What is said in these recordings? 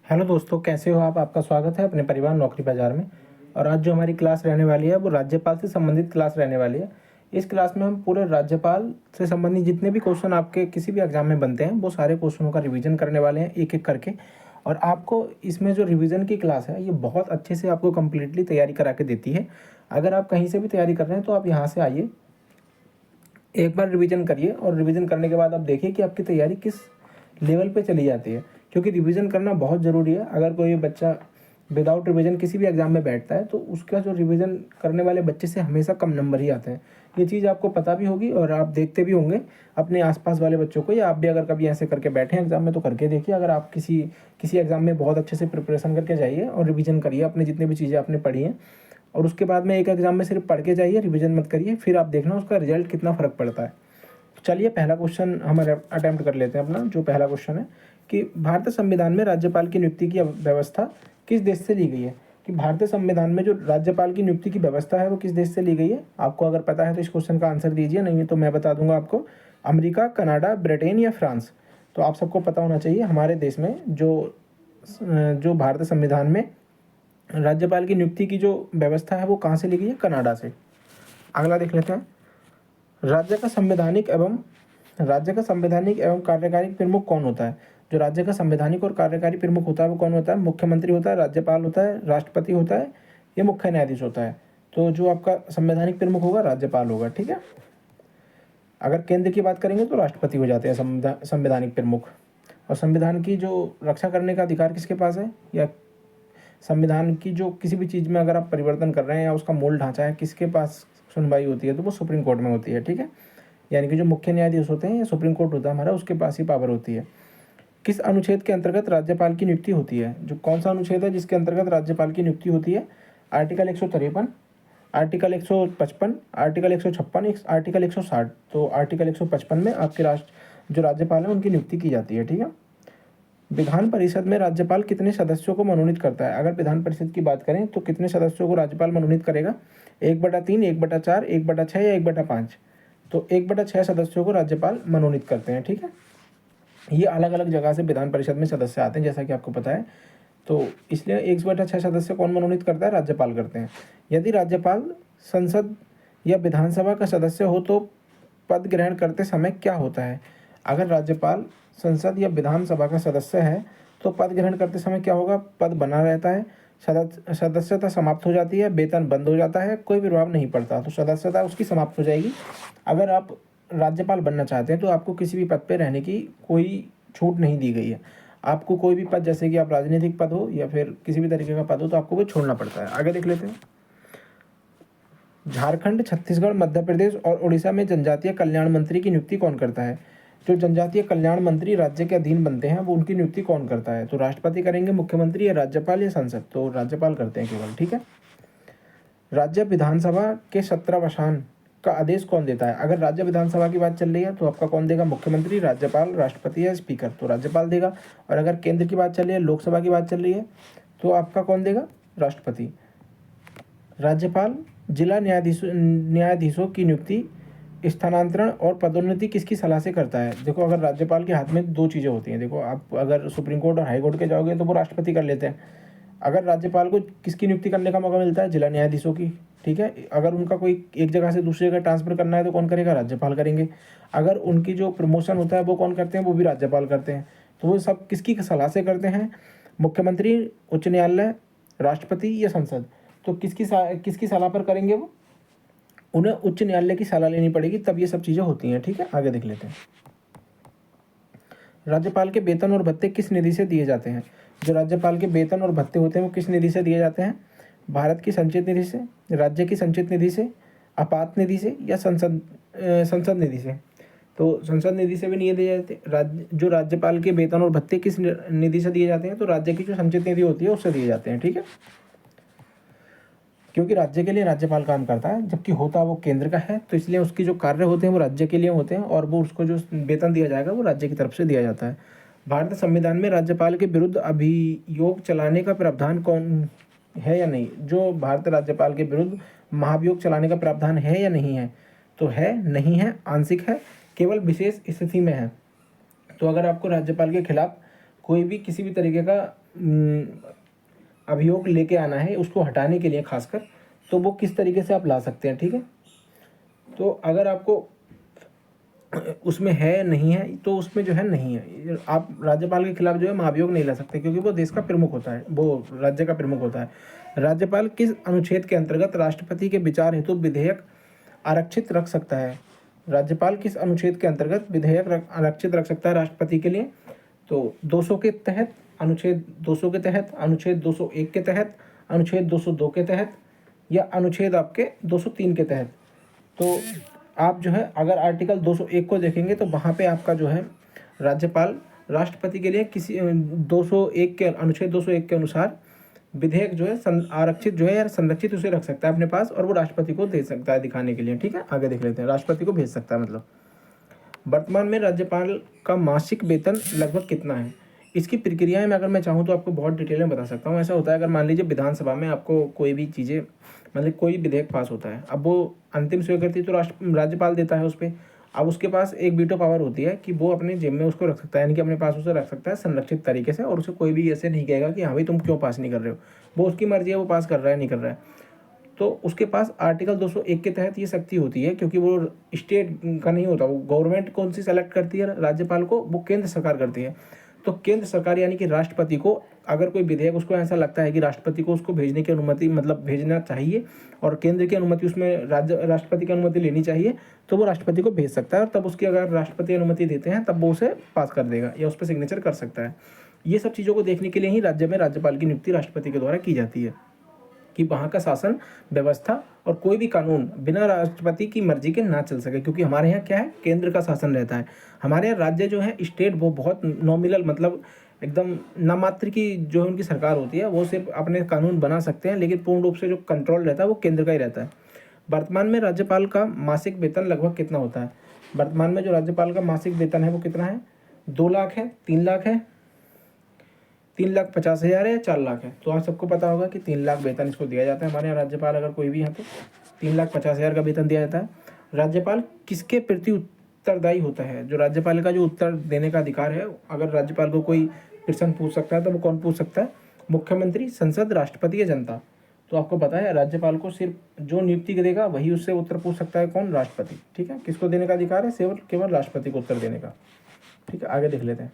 Hello दोस्तों, कैसे हो आप? आपका स्वागत है अपने परिवार नौकरी बाज़ार में। और आज जो हमारी क्लास रहने वाली है वो राज्यपाल से संबंधित क्लास रहने वाली है। इस क्लास में हम पूरे राज्यपाल से संबंधित जितने भी क्वेश्चन आपके किसी भी एग्जाम में बनते हैं वो सारे क्वेश्चनों का रिवीजन करने वाले हैं एक एक करके। और आपको इसमें जो रिवीजन की क्लास है ये बहुत अच्छे से आपको कम्प्लीटली तैयारी करा के देती है। अगर आप कहीं से भी तैयारी कर रहे हैं तो आप यहाँ से आइए, एक बार रिवीजन करिए और रिवीजन करने के बाद आप देखिए कि आपकी तैयारी किस लेवल पे चली जाती है, क्योंकि रिवीजन करना बहुत ज़रूरी है। अगर कोई बच्चा विदाउट रिवीजन किसी भी एग्ज़ाम में बैठता है तो उसका जो रिवीजन करने वाले बच्चे से हमेशा कम नंबर ही आते हैं। ये चीज़ आपको पता भी होगी और आप देखते भी होंगे अपने आसपास वाले बच्चों को, या आप भी अगर कभी ऐसे करके बैठे हैं एग्ज़ाम में तो करके देखिए। अगर आप किसी किसी एग्ज़ाम में बहुत अच्छे से प्रिपरेशन करके जाइए और रिवीजन करिए अपने जितने भी चीज़ें आपने पढ़ी हैं, और उसके बाद में एक एग्ज़ाम में सिर्फ पढ़ के जाइए, रिवीजन मत करिए, फिर आप देखना उसका रिजल्ट कितना फ़र्क पड़ता है। तो चलिए पहला क्वेश्चन हम अटेम्प्ट कर लेते हैं अपना। जो पहला क्वेश्चन है कि भारतीय संविधान में राज्यपाल की नियुक्ति की व्यवस्था किस देश से ली गई है? कि भारतीय संविधान में जो राज्यपाल की नियुक्ति की व्यवस्था है वो किस देश से ली गई है? आपको अगर पता है तो इस क्वेश्चन का आंसर दीजिए, नहीं तो मैं बता दूंगा आपको। अमेरिका, कनाडा, ब्रिटेन या फ्रांस? तो आप सबको पता होना चाहिए हमारे देश में जो भारतीय संविधान में राज्यपाल की नियुक्ति की जो व्यवस्था है वो कहाँ से ली गई है? कनाडा से। अगला देख लेते हैं। राज्य का संवैधानिक एवं कार्यकारी प्रमुख कौन होता है? जो राज्य का संवैधानिक और कार्यकारी प्रमुख होता है वो कौन होता है? मुख्यमंत्री होता है, राज्यपाल होता है, राष्ट्रपति होता है, या मुख्य न्यायाधीश होता है? तो जो आपका संवैधानिक प्रमुख होगा राज्यपाल होगा, ठीक है। अगर केंद्र की बात करेंगे तो राष्ट्रपति हो जाते हैं संवैधानिक प्रमुख। और संविधान की जो रक्षा करने का अधिकार किसके पास है, या संविधान की जो किसी भी चीज़ में अगर आप परिवर्तन कर रहे हैं या उसका मूल ढांचा है, किसके पास सुनवाई होती है? तो वो सुप्रीम कोर्ट में होती है, ठीक है। यानी कि जो मुख्य न्यायाधीश होते हैं या सुप्रीम कोर्ट होता है हमारा, उसके पास ही पावर होती है। किस अनुच्छेद के अंतर्गत राज्यपाल की नियुक्ति होती है? जो कौन सा अनुच्छेद है जिसके अंतर्गत राज्यपाल की नियुक्ति होती है? Article 153, article 155, article 156, article 160। तो आर्टिकल 155 में आपके जो राज्यपाल है उनकी नियुक्ति की जाती है, ठीक है। विधान परिषद में राज्यपाल कितने सदस्यों को मनोनीत करता है? अगर विधान परिषद की बात करें तो कितने सदस्यों को राज्यपाल मनोनीत करेगा? 1/3, 1/4, 1/6 या 1/5? तो 1/6 सदस्यों को राज्यपाल मनोनीत करते हैं, ठीक है। ये अलग अलग जगह से विधान परिषद में सदस्य आते हैं जैसा कि आपको पता है। तो इसलिए 1/6 सदस्य कौन मनोनीत करता है? राज्यपाल करते हैं। यदि राज्यपाल संसद या विधानसभा का सदस्य हो तो पद ग्रहण करते समय क्या होता है? अगर राज्यपाल संसद या विधानसभा का सदस्य है तो पद ग्रहण करते समय क्या होगा? पद बना रहता है, सदस्यता समाप्त हो जाती है, वेतन बंद हो जाता है, कोई प्रभाव नहीं पड़ता। तो सदस्यता उसकी समाप्त हो जाएगी। अगर आप राज्यपाल बनना चाहते हैं तो आपको किसी भी पद पे रहने की कोई छूट नहीं दी गई है। आपको कोई भी पद, जैसे कि आप राजनीतिक पद हो या फिर किसी भी तरीके का पद हो, तो आपको वो छोड़ना पड़ता है। आगे देख लेते हैं। झारखंड, छत्तीसगढ़, मध्य प्रदेश और उड़ीसा में जनजातीय कल्याण मंत्री की नियुक्ति कौन करता है? जो जनजातीय कल्याण मंत्री राज्य के अधीन बनते हैं वो उनकी नियुक्ति कौन करता है? तो राष्ट्रपति करेंगे, मुख्यमंत्री, या राज्यपाल, या संसद? तो राज्यपाल करते हैं केवल, ठीक है। राज्य विधानसभा के सत्रावसान का आदेश कौन देता है? अगर राज्य विधानसभा की बात चल रही है तो आपका कौन देगा? मुख्यमंत्री, राज्यपाल, राष्ट्रपति या स्पीकर? तो राज्यपाल देगा। और अगर केंद्र की बात चल रही है, लोकसभा की बात चल रही है, तो आपका कौन देगा? राष्ट्रपति। राज्यपाल जिला न्यायाधीशों की नियुक्ति, स्थानांतरण और पदोन्नति किसकी सलाह से करता है? देखो, अगर राज्यपाल के हाथ में दो चीज़ें होती हैं। देखो, आप अगर सुप्रीम कोर्ट और हाई कोर्ट के जाओगे तो वो राष्ट्रपति कर लेते हैं। अगर राज्यपाल को किसकी नियुक्ति करने का मौका मिलता है? जिला न्यायाधीशों की, ठीक है। अगर उनका कोई एक जगह से दूसरी जगह ट्रांसफर करना है तो कौन करेगा? राज्यपाल करेंगे। अगर उनकी जो प्रमोशन होता है वो कौन करते हैं? वो भी राज्यपाल करते हैं। तो वो सब किसकी सलाह से करते हैं? मुख्यमंत्री, उच्च न्यायालय, राष्ट्रपति या संसद? तो किसकी सलाह पर करेंगे वो? उन्हें उच्च न्यायालय की सलाह लेनी पड़ेगी, तब ये सब चीज़ें होती हैं, ठीक है। आगे देख लेते हैं। राज्यपाल के वेतन और भत्ते किस निधि से दिए जाते हैं? जो राज्यपाल के वेतन और भत्ते होते हैं वो किस निधि से दिए जाते हैं? भारत की संचित निधि से, राज्य की संचित निधि से, आपात निधि से, या संसद निधि से? तो संसद निधि से भी नहीं दिए जाते। जो राज्यपाल के वेतन और भत्ते किस निधि से दिए जाते हैं? तो राज्य की जो संचित निधि होती है उससे दिए जाते हैं, ठीक है। क्योंकि राज्य के लिए राज्यपाल काम करता है, जबकि होता वो केंद्र का है, तो इसलिए उसकी जो कार्य होते हैं वो राज्य के लिए होते हैं, और वो उसको जो वेतन दिया जाएगा वो राज्य की तरफ से दिया जाता है। भारतीय संविधान में राज्यपाल के विरुद्ध अभियोग चलाने का प्रावधान कौन है या नहीं? जो भारतीय राज्यपाल के विरुद्ध महाभियोग चलाने का प्रावधान है या नहीं है? तो है, नहीं है, आंशिक है, केवल विशेष स्थिति में है। तो अगर आपको राज्यपाल के खिलाफ कोई भी किसी भी तरीके का अभियोग लेके आना है उसको हटाने के लिए खासकर, तो वो किस तरीके से आप ला सकते हैं, ठीक है। तो अगर आपको उसमें है नहीं है तो उसमें जो है नहीं है, आप राज्यपाल के खिलाफ जो है महाभियोग नहीं ला सकते, क्योंकि वो देश का प्रमुख होता है, वो राज्य का प्रमुख होता है। राज्यपाल किस अनुच्छेद के अंतर्गत राष्ट्रपति के विचार हेतु विधेयक आरक्षित रख सकता है? राज्यपाल किस अनुच्छेद के अंतर्गत विधेयक आरक्षित रख सकता है राष्ट्रपति के लिए? तो 200 के तहत, अनुच्छेद 200 के तहत, अनुच्छेद 201 के तहत, अनुच्छेद 202 के तहत, या अनुच्छेद आपके 203 के तहत। तो आप जो है अगर आर्टिकल 201 को देखेंगे तो वहाँ पे आपका जो है राज्यपाल राष्ट्रपति के लिए किसी 201 के अनुच्छेद 201 के अनुसार विधेयक जो है आरक्षित जो है या संरक्षित उसे रख सकता है अपने पास, और वो राष्ट्रपति को दे सकता है दिखाने के लिए, ठीक है। आगे देख लेते हैं, राष्ट्रपति को भेज सकता है मतलब। वर्तमान में राज्यपाल का मासिक वेतन लगभग कितना है? इसकी प्रक्रियाएं में अगर मैं चाहूँ तो आपको बहुत डिटेल में बता सकता हूँ। ऐसा होता है, अगर मान लीजिए विधानसभा में आपको कोई भी चीज़ें मतलब कोई विधेयक पास होता है, अब वो अंतिम स्वीकृति तो राज्यपाल देता है उस पर। अब उसके पास एक वीटो पावर होती है कि वो अपने जेब में उसको रख सकता है, यानी कि अपने पास उसे रख सकता है संरक्षित तरीके से, और उसे कोई भी ऐसे नहीं कहेगा कि हाँ भाई तुम क्यों पास नहीं कर रहे हो। वो उसकी मर्जी है, वो पास कर रहा है नहीं कर रहा है। तो उसके पास आर्टिकल 201 के तहत ये शक्ति होती है, क्योंकि वो स्टेट का नहीं होता, वो गवर्नमेंट कौन सी सेलेक्ट करती है राज्यपाल को, वो केंद्र सरकार करती है। तो केंद्र सरकार यानी कि राष्ट्रपति को अगर कोई विधेयक उसको ऐसा लगता है कि राष्ट्रपति को उसको भेजने की अनुमति मतलब भेजना चाहिए और केंद्र की अनुमति उसमें राष्ट्रपति की अनुमति लेनी चाहिए, तो वो राष्ट्रपति को भेज सकता है, और तब उसकी अगर राष्ट्रपति अनुमति देते हैं तब वो उसे पास कर देगा या उस पर सिग्नेचर कर सकता है। ये सब चीज़ों को देखने के लिए ही राज्य में राज्यपाल की नियुक्ति राष्ट्रपति के द्वारा की जाती है, कि वहाँ का शासन व्यवस्था और कोई भी कानून बिना राष्ट्रपति की मर्जी के ना चल सके, क्योंकि हमारे यहाँ क्या है, केंद्र का शासन रहता है। हमारे यहाँ राज्य जो है स्टेट वो बहुत नॉमिनल मतलब एकदम नामात्र की जो उनकी सरकार होती है, वो सिर्फ अपने कानून बना सकते हैं, लेकिन पूर्ण रूप से जो कंट्रोल रहता है वो केंद्र का ही रहता है। वर्तमान में राज्यपाल का मासिक वेतन लगभग कितना होता है? वर्तमान में जो राज्यपाल का मासिक वेतन है वो कितना है? 2 लाख है, 3 लाख है, 3,50,000 है या 4 लाख है? तो आप सबको पता होगा कि 3 लाख वेतन इसको दिया जाता है हमारे यहाँ राज्यपाल अगर कोई भी है तो 3,50,000 का वेतन दिया जाता है। राज्यपाल किसके प्रति उत्तरदायी होता है? जो राज्यपाल का जो उत्तर देने का अधिकार है, अगर राज्यपाल को कोई प्रश्न पूछ सकता है तो वो कौन पूछ सकता है? मुख्यमंत्री, संसद, राष्ट्रपति या जनता? तो आपको पता है राज्यपाल को सिर्फ जो नियुक्ति करेगा वही उससे उत्तर पूछ सकता है, कौन? राष्ट्रपति, ठीक है। किसको देने का अधिकार है? केवल राष्ट्रपति को उत्तर देने का, ठीक है। आगे देख लेते हैं।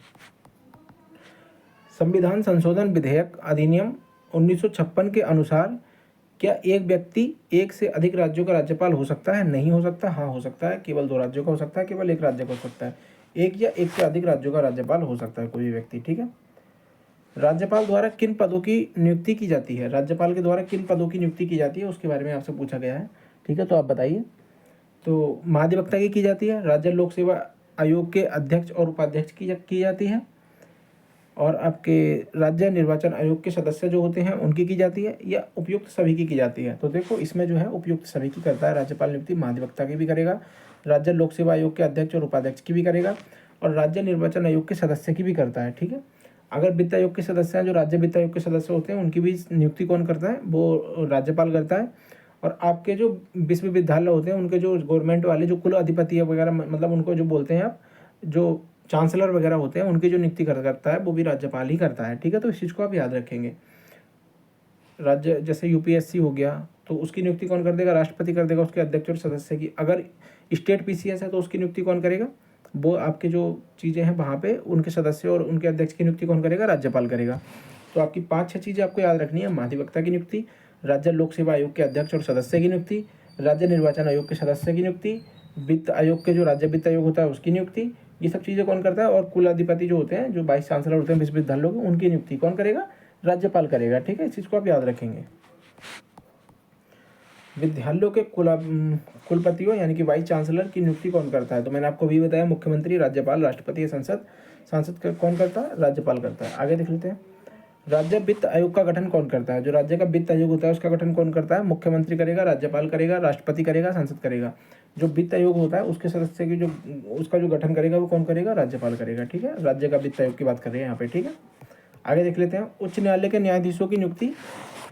संविधान संशोधन विधेयक अधिनियम 1956 के अनुसार क्या एक व्यक्ति एक से अधिक राज्यों का राज्यपाल हो सकता है? नहीं हो सकता। हाँ हो सकता है, केवल 2 राज्यों का हो सकता है, केवल 1 राज्य का हो सकता है। एक या एक से अधिक राज्यों का राज्यपाल हो सकता है कोई भी व्यक्ति, ठीक है। राज्यपाल द्वारा किन पदों की नियुक्ति की जाती है? राज्यपाल के द्वारा किन पदों की नियुक्ति की जाती है उसके बारे में आपसे पूछा गया है, ठीक है। तो आप बताइए। तो महाधिवक्ता की जाती है, राज्य लोक सेवा आयोग के अध्यक्ष और उपाध्यक्ष की जाती है, और आपके राज्य निर्वाचन आयोग के सदस्य जो होते हैं उनकी की जाती है, या उपयुक्त सभी की जाती है? तो देखो इसमें जो है उपयुक्त सभी की करता है राज्यपाल नियुक्ति। महाधिवक्ता की भी करेगा, राज्य लोक सेवा आयोग के अध्यक्ष और उपाध्यक्ष की भी करेगा, और राज्य निर्वाचन आयोग के सदस्य की भी करता है, ठीक है। अगर वित्त आयोग के सदस्य हैं, जो राज्य वित्त आयोग के सदस्य होते हैं, उनकी भी नियुक्ति कौन करता है? वो राज्यपाल करता है। और आपके जो विश्वविद्यालय होते हैं उनके जो गवर्नमेंट वाले जो कुल अधिपति वगैरह मतलब उनको जो बोलते हैं आप, जो चांसलर वगैरह होते हैं, उनकी जो नियुक्ति करता है वो भी राज्यपाल ही करता है, ठीक है। तो इस चीज़ को आप याद रखेंगे। राज्य जैसे यूपीएससी हो गया तो उसकी नियुक्ति कौन कर देगा? राष्ट्रपति कर देगा उसके अध्यक्ष और सदस्य की। अगर स्टेट पीसीएस है तो उसकी नियुक्ति कौन करेगा? वो आपके जो चीज़ें हैं वहाँ पे उनके सदस्य और उनके अध्यक्ष की नियुक्ति कौन करेगा? राज्यपाल करेगा। तो आपकी 5-6 चीज़ें आपको याद रखनी है। महाधिवक्ता की नियुक्ति, राज्य लोक सेवा आयोग के अध्यक्ष और सदस्य की नियुक्ति, राज्य निर्वाचन आयोग के सदस्य की नियुक्ति, वित्त आयोग के जो राज्य वित्त आयोग होता है उसकी नियुक्ति, ये सब चीज़ें कौन करता है? और कुलाधिपति जो होते हैं, जो वाइस चांसलर होते हैं विश्वविद्यालयों के, उनकी नियुक्ति कौन करेगा? राज्यपाल करेगा, ठीक है। इस चीज़ को आप याद रखेंगे। विद्यालयों के कुलपतियों यानी कि वाइस चांसलर की नियुक्ति कौन करता है? तो मैंने आपको भी बताया, मुख्यमंत्री, राज्यपाल, राष्ट्रपति या संसद। सांसद कौन करता है? राज्यपाल करता है। आगे देख लेते हैं। राज्य वित्त आयोग का गठन कौन करता है? जो राज्य का वित्त आयोग होता है उसका गठन कौन करता है? मुख्यमंत्री करेगा, राज्यपाल करेगा, राष्ट्रपति करेगा, संसद करेगा। जो वित्त आयोग होता है उसके सदस्य की जो उसका जो गठन करेगा वो कौन करेगा? राज्यपाल करेगा, ठीक है। राज्य का वित्त आयोग की बात कर रहे हैं यहाँ पे, ठीक है। आगे देख लेते हैं। उच्च न्यायालय के न्यायाधीशों की नियुक्ति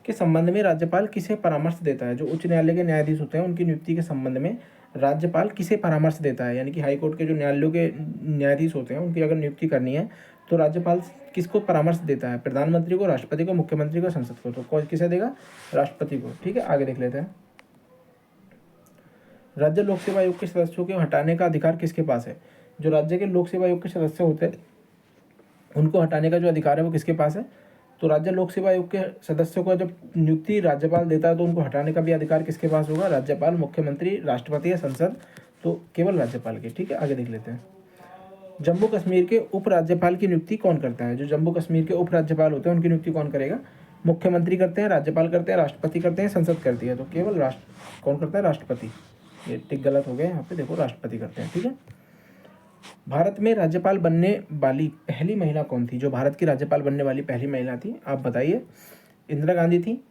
के संबंध में राज्यपाल किसे परामर्श देता है? जो उच्च न्यायालय के न्यायाधीश होते हैं उनकी नियुक्ति के संबंध में राज्यपाल किसे परामर्श देता है? यानी कि हाईकोर्ट के जो न्यायालयों के न्यायाधीश होते हैं उनकी अगर नियुक्ति करनी है तो राज्यपाल किसको परामर्श देता है? प्रधानमंत्री को, राष्ट्रपति को, मुख्यमंत्री को, संसद को। तो कौन किसे देगा? राष्ट्रपति को। ठीक है, आगे देख लेते हैं। राज्य लोक सेवा आयोग के सदस्यों के हटाने का अधिकार किसके पास है? जो राज्य के लोक सेवा आयोग के सदस्य होते हैं उनको हटाने का जो अधिकार है वो किसके पास है? तो राज्य लोक सेवा आयोग के सदस्यों को जब नियुक्ति राज्यपाल देता है तो उनको हटाने का भी अधिकार किसके पास होगा? राज्यपाल, मुख्यमंत्री, राष्ट्रपति या संसद। तो केवल राज्यपाल के। ठीक है, आगे देख लेते हैं। जम्मू कश्मीर के उपराज्यपाल की नियुक्ति कौन करता है? जो जम्मू कश्मीर के उपराज्यपाल होते हैं उनकी नियुक्ति कौन करेगा? मुख्यमंत्री करते हैं, राज्यपाल करते हैं, राष्ट्रपति करते हैं, संसद करती है। तो केवल कौन करता है? राष्ट्रपति। ये टिक गलत हो गया यहाँ पे, देखो राष्ट्रपति करते हैं। ठीक है। भारत में राज्यपाल बनने वाली पहली महिला कौन थी? जो भारत की राज्यपाल बनने वाली पहली महिला थी, आप बताइए। इंदिरा गांधी थी,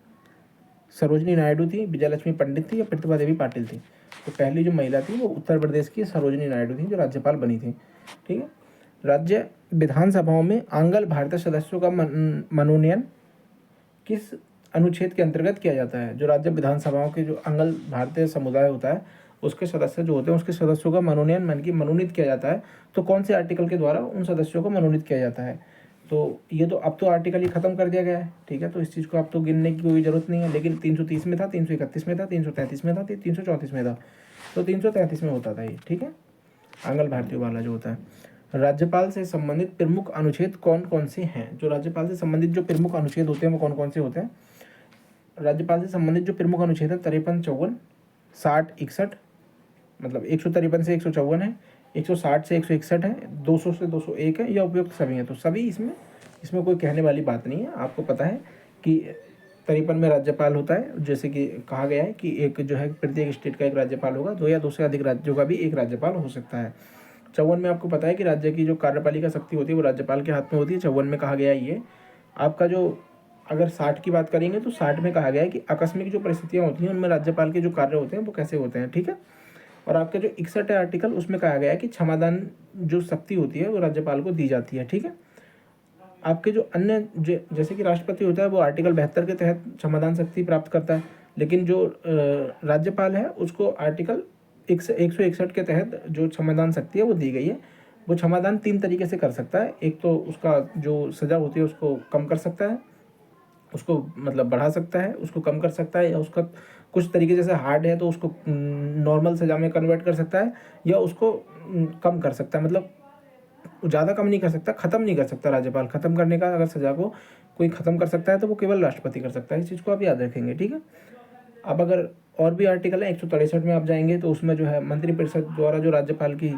सरोजनी नायडू थी, विजयलक्ष्मी पंडित थी या प्रतिभा देवी पाटिल थी? तो पहली जो महिला थी वो उत्तर प्रदेश की सरोजनी नायडू थी जो राज्यपाल बनी थी। ठीक है। राज्य विधानसभाओं में आंगल भारतीय सदस्यों का मनोनयन किस अनुच्छेद के अंतर्गत किया जाता है? जो राज्य विधानसभाओं के जो आंगल भारतीय समुदाय होता है उसके सदस्य जो होते हैं उसके सदस्यों का मनोनयन मनोनीत किया जाता है। तो कौन से आर्टिकल के द्वारा उन सदस्यों को मनोनीत किया जाता है? तो ये तो अब तो आर्टिकल ही खत्म कर दिया गया है। ठीक है, तो इस चीज़ को अब तो गिनने की कोई जरूरत नहीं है। लेकिन 330 में था, 331 में था, 333 में था, 334 में था। तो 333 में होता था ये। ठीक है, आंगल भारतीय वाला जो होता है। राज्यपाल से संबंधित प्रमुख अनुच्छेद कौन कौन से हैं? जो राज्यपाल से संबंधित जो प्रमुख अनुच्छेद होते हैं वो कौन कौन से होते हैं? राज्यपाल से संबंधित जो प्रमुख अनुच्छेद है 53, 54, 60, 61, मतलब 153 से 154 है, 160 से 161 है, 200 से 201 है या उपयुक्त सभी हैं। तो सभी इसमें कोई कहने वाली बात नहीं है। आपको पता है कि 53 में राज्यपाल होता है, जैसे कि कहा गया है कि एक जो है प्रत्येक स्टेट का एक राज्यपाल होगा, 2 या 2 से अधिक राज्यों का भी एक राज्यपाल हो सकता है। 54 में आपको पता है कि राज्य की जो कार्यपालिका शक्ति होती है वो राज्यपाल के हाथ में होती है। 54 में कहा गया है ये। आपका जो अगर 60 की बात करेंगे तो 60 में कहा गया है कि आकस्मिक जो परिस्थितियाँ होती हैं उनमें राज्यपाल के जो कार्य होते हैं वो कैसे होते हैं। ठीक है। और आपका जो 61 है आर्टिकल, उसमें कहा गया है कि क्षमादान जो शक्ति होती है वो राज्यपाल को दी जाती है। ठीक है। आपके जो अन्य जैसे कि राष्ट्रपति होता है वो आर्टिकल 72 के तहत क्षमादान शक्ति प्राप्त करता है, लेकिन जो राज्यपाल है उसको आर्टिकल 161 के तहत जो क्षमादान शक्ति है वो दी गई है। वो क्षमादान 3 तरीके से कर सकता है। एक तो उसका जो सज़ा होती है उसको कम कर सकता है, उसको मतलब बढ़ा सकता है, उसको कम कर सकता है, या उसका कुछ तरीके जैसे हार्ड है तो उसको नॉर्मल सज़ा में कन्वर्ट कर सकता है, या उसको कम कर सकता है। मतलब ज़्यादा कम नहीं कर सकता, ख़त्म नहीं कर सकता। राज्यपाल ख़त्म करने का अगर सज़ा को कोई ख़त्म कर सकता है तो वो केवल राष्ट्रपति कर सकता है। इस चीज़ को आप याद रखेंगे। ठीक है। अब अगर और भी आर्टिकल है 163 में आप जाएंगे तो उसमें जो है मंत्रिपरिषद द्वारा जो राज्यपाल की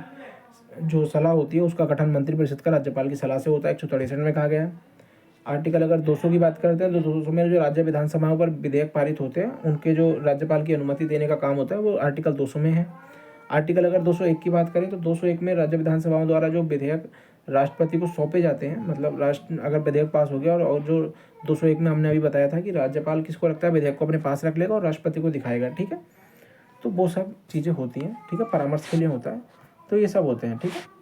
जो सलाह होती है उसका गठन मंत्रिपरिषद का राज्यपाल की सलाह से होता है। 163 में कहा गया है। आर्टिकल अगर 200 की बात करते हैं तो 200 में जो राज्य विधानसभाओं पर विधेयक पारित होते हैं उनके जो राज्यपाल की अनुमति देने का काम होता है वो आर्टिकल 200 में है। आर्टिकल अगर 201 की बात करें तो 201 में राज्य विधानसभाओं द्वारा जो विधेयक राष्ट्रपति को सौंपे जाते हैं, मतलब अगर विधेयक पास हो गया और जो 201 में हमने अभी बताया था कि राज्यपाल किसको रखता है, विधेयक को अपने पास रख लेगा और राष्ट्रपति को दिखाएगा। ठीक है, तो वो सब चीज़ें होती हैं। ठीक है, परामर्श के लिए होता है। तो ये सब होते हैं। ठीक है।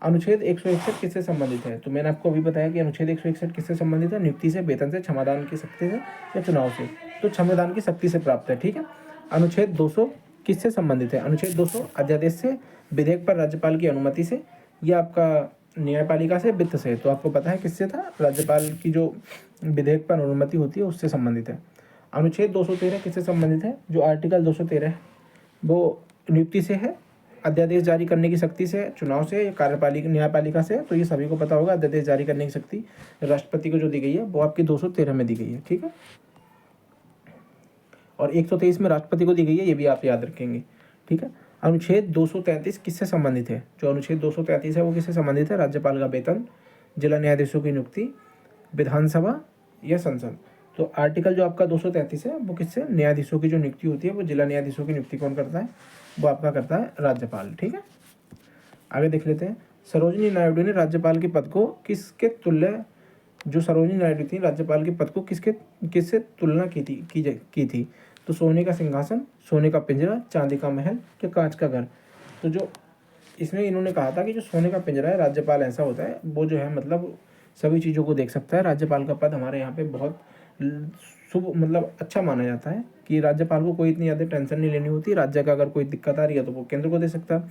अनुच्छेद 161 किससे संबंधित है? तो मैंने आपको अभी बताया कि अनुच्छेद 161 किससे संबंधित है? नियुक्ति से, वेतन से, क्षमादान की शक्ति से या चुनाव से। तो क्षमादान की शक्ति से प्राप्त है। ठीक है। अनुच्छेद 200 किससे संबंधित है? अनुच्छेद 200 अध्यादेश से, विधेयक पर राज्यपाल की अनुमति से, या आपका न्यायपालिका से, वित्त से। तो आपको पता है किससे था? राज्यपाल की जो विधेयक पर अनुमति होती है उससे संबंधित है। अनुच्छेद 213 किससे संबंधित है? जो आर्टिकल 213 है वो नियुक्ति से है, अध्यादेश जारी करने की शक्ति से, चुनाव से, या कार्यपालिका न्यायपालिका से। तो ये सभी को पता होगा। अध्यादेश जारी करने की शक्ति राष्ट्रपति को जो दी गई है वो आपकी 213 में दी गई है। ठीक है। और 123 में राष्ट्रपति को दी गई है, ये भी आप याद रखेंगे। ठीक है। अनुच्छेद 233 किससे संबंधित है? जो अनुच्छेद 233 है वो किससे संबंधित है? राज्यपाल का वेतन, जिला न्यायाधीशों की नियुक्ति, विधानसभा या संसद। तो आर्टिकल जो आपका 233 है वो किससे? न्यायाधीशों की जो नियुक्ति होती है वो जिला न्यायाधीशों की नियुक्ति कौन करता है? वो आपका करता है राज्यपाल। ठीक है। आगे देख लेते हैं। सरोजिनी नायडू ने राज्यपाल के पद को किसके तुल्य, जो सरोजिनी नायडू थी राज्यपाल के पद को किससे तुलना की थी? तो सोने का सिंहासन, सोने का पिंजरा, चांदी का महल या कांच का घर। तो जो इसमें इन्होंने कहा था कि जो सोने का पिंजरा है, राज्यपाल ऐसा होता है वो जो है मतलब सभी चीज़ों को देख सकता है। राज्यपाल का पद हमारे यहाँ पे बहुत शुभ मतलब अच्छा माना जाता है कि राज्यपाल को कोई इतनी ज़्यादा टेंशन नहीं लेनी होती। राज्य का अगर कोई दिक्कत आ रही है तो वो केंद्र को दे सकता है।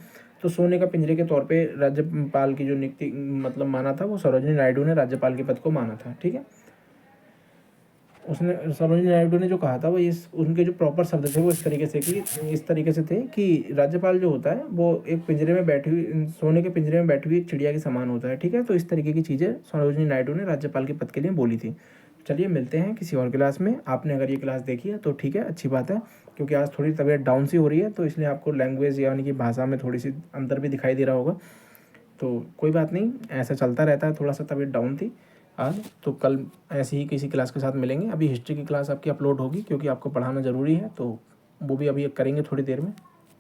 तो सोने का पिंजरे के तौर पे राज्यपाल की जो नियुक्ति मतलब माना था, वो सरोजिनी नायडू ने राज्यपाल के पद को माना था। ठीक है, उसने सरोजिनी नायडू ने जो कहा था वो इस उनके जो प्रॉपर शब्द थे वो इस तरीके से थे कि राज्यपाल जो होता है वो एक पिंजरे में बैठी हुई, सोने के पिंजरे में बैठी हुई एक चिड़िया के समान होता है। ठीक है, तो इस तरीके की चीज़ें सरोजिनी नायडू ने राज्यपाल के पद के लिए बोली थी। चलिए मिलते हैं किसी और क्लास में। आपने अगर ये क्लास देखी है तो ठीक है, अच्छी बात है, क्योंकि आज थोड़ी तबीयत डाउन सी हो रही है, तो इसलिए आपको लैंग्वेज यानी कि भाषा में थोड़ी सी अंतर भी दिखाई दे रहा होगा। तो कोई बात नहीं, ऐसा चलता रहता है, थोड़ा सा तबीयत डाउन थी आज। तो कल ऐसे ही किसी क्लास के साथ मिलेंगे। अभी हिस्ट्री की क्लास आपकी अपलोड होगी, क्योंकि आपको पढ़ाना ज़रूरी है, तो वो भी अभी करेंगे थोड़ी देर में।